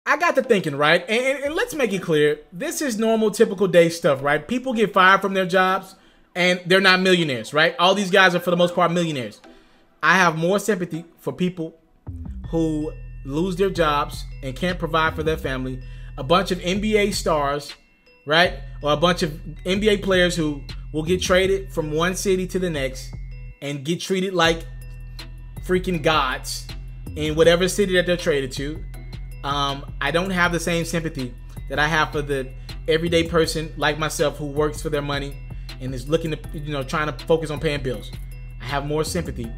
I got to thinking, right? And let's make it clear. This is normal, typical day stuff, right? People get fired from their jobs and they're not millionaires, right? All these guys are, for the most part, millionaires. I have more sympathy for people who lose their jobs and can't provide for their family. A bunch of NBA stars, right? Or a bunch of NBA players who will get traded from one city to the next and get treated like freaking gods in whatever city that they're traded to. I don't have the same sympathy that I have for the everyday person like myself who works for their money and is looking to, trying to focus on paying bills. I have more sympathy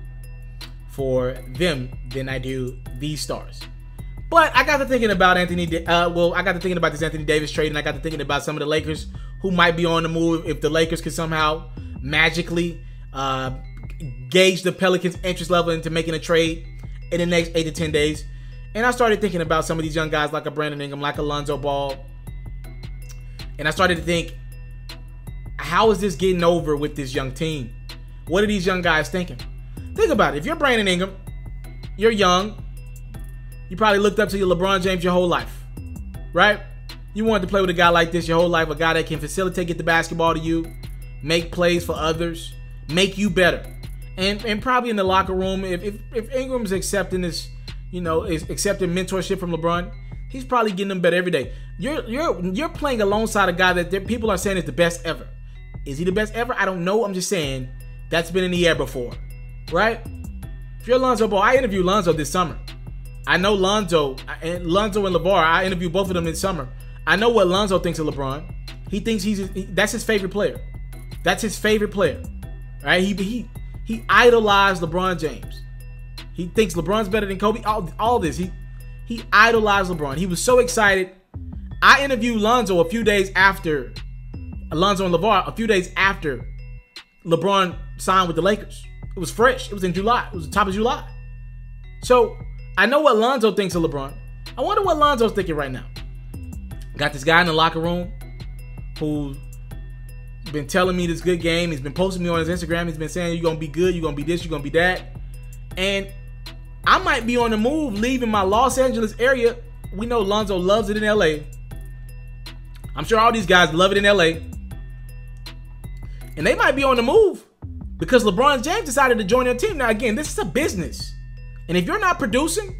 for them than I do these stars. But I got to thinking about I got to thinking about this Anthony Davis trade, and I got to thinking about some of the Lakers who might be on the move if the Lakers could somehow magically gauge the Pelicans' interest level into making a trade in the next 8 to 10 days. And I started thinking about some of these young guys like a Brandon Ingram, like a Lonzo Ball. And I started to think, how is this getting over with this young team? What are these young guys thinking? Think about it. If you're Brandon Ingram, you're young. You probably looked up to your LeBron James your whole life, right? You wanted to play with a guy like this your whole life, a guy that can facilitate, get the basketball to you, make plays for others, make you better. And probably in the locker room, if Ingram's accepting this, is accepting mentorship from LeBron, he's probably getting them better every day. You're playing alongside a guy that people are saying is the best ever. Is he the best ever? I don't know. I'm just saying that's been in the air before, right? If you're Lonzo Ball, I interviewed Lonzo this summer. I know Lonzo and LeVar. I interviewed both of them this summer. I know what Lonzo thinks of LeBron. He thinks that's his favorite player. That's his favorite player, right? He idolized LeBron James. He thinks LeBron's better than Kobe. All this. He idolized LeBron. He was so excited. I interviewed Lonzo and LeVar a few days after LeBron signed with the Lakers. It was fresh. It was in July. It was the top of July. So I know what Lonzo thinks of LeBron. I wonder what Lonzo's thinking right now. Got this guy in the locker room who's been telling me this good game. He's been posting me on his Instagram. He's been saying, you're going to be good. You're going to be this. You're going to be that. And I might be on the move, leaving my Los Angeles area. We know Lonzo loves it in LA. I'm sure all these guys love it in LA. And they might be on the move because LeBron James decided to join their team. Now, again, this is a business. And if you're not producing,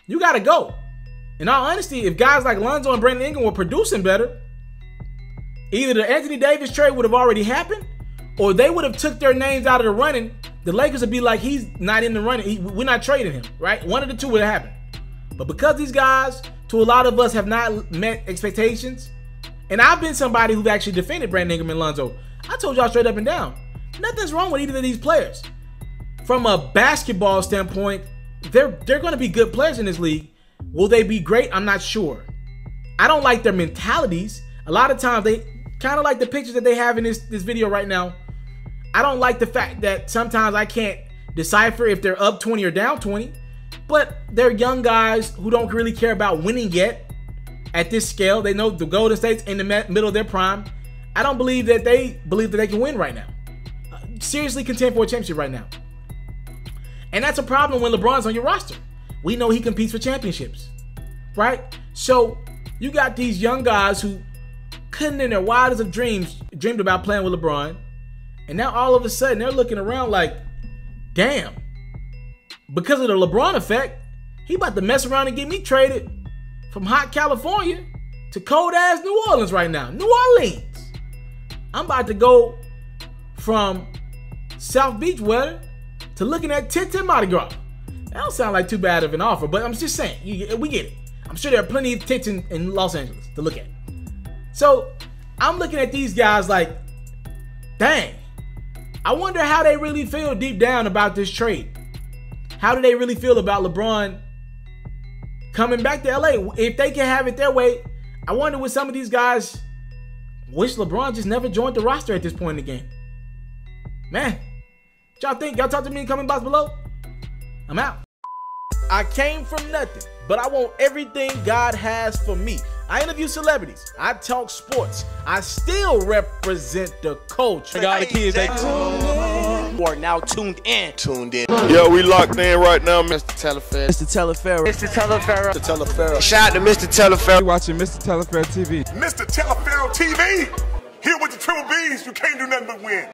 you got to go. In all honesty, if guys like Lonzo and Brandon Ingram were producing better, either the Anthony Davis trade would have already happened, or they would have took their names out of the running. The Lakers would be like, he's not in the running. We're not trading him, right? One of the two would have happened. But because these guys, to a lot of us, have not met expectations, and I've been somebody who've actually defended Brandon Ingram and Lonzo. I told y'all straight up and down, nothing's wrong with either of these players. From a basketball standpoint, they're going to be good players in this league. Will they be great? I'm not sure. I don't like their mentalities. A lot of times, they kind of like the pictures that they have in this video right now. I don't like the fact that sometimes I can't decipher if they're up 20 or down 20. But they're young guys who don't really care about winning yet at this scale. They know the Golden State's in the middle of their prime. I don't believe that they can win right now. Seriously contend for a championship right now. And that's a problem when LeBron's on your roster. We know he competes for championships, right? So you got these young guys who couldn't in their wildest of dreams dreamed about playing with LeBron. And now all of a sudden they're looking around like, damn, because of the LeBron effect, he about to mess around and get me traded from hot California to cold ass New Orleans right now. New Orleans. I'm about to go from South Beach weather to looking at tits and Mardi Gras. That don't sound like too bad of an offer, but I'm just saying, we get it. I'm sure there are plenty of tits in Los Angeles to look at. So I'm looking at these guys like, dang, I wonder how they really feel deep down about this trade. How do they really feel about LeBron coming back to LA? If they can have it their way, I wonder what some of these guys wish LeBron just never joined the roster at this point in the game. Man, what y'all think? Y'all talk to me in the comment box below. I'm out. I came from nothing, but I want everything God has for me. I interview celebrities. I talk sports. I still represent the culture. I got the kids. who are now tuned in. Yo, we locked in right now, Mr. Telefair. Mr. Telefair. Mr. Telefair. Mr. Telefair. Shout out to Mr. Telefair. You watching Mr. Telefair TV. Mr. Telefair TV. Here with the Triple B's, you can't do nothing but win.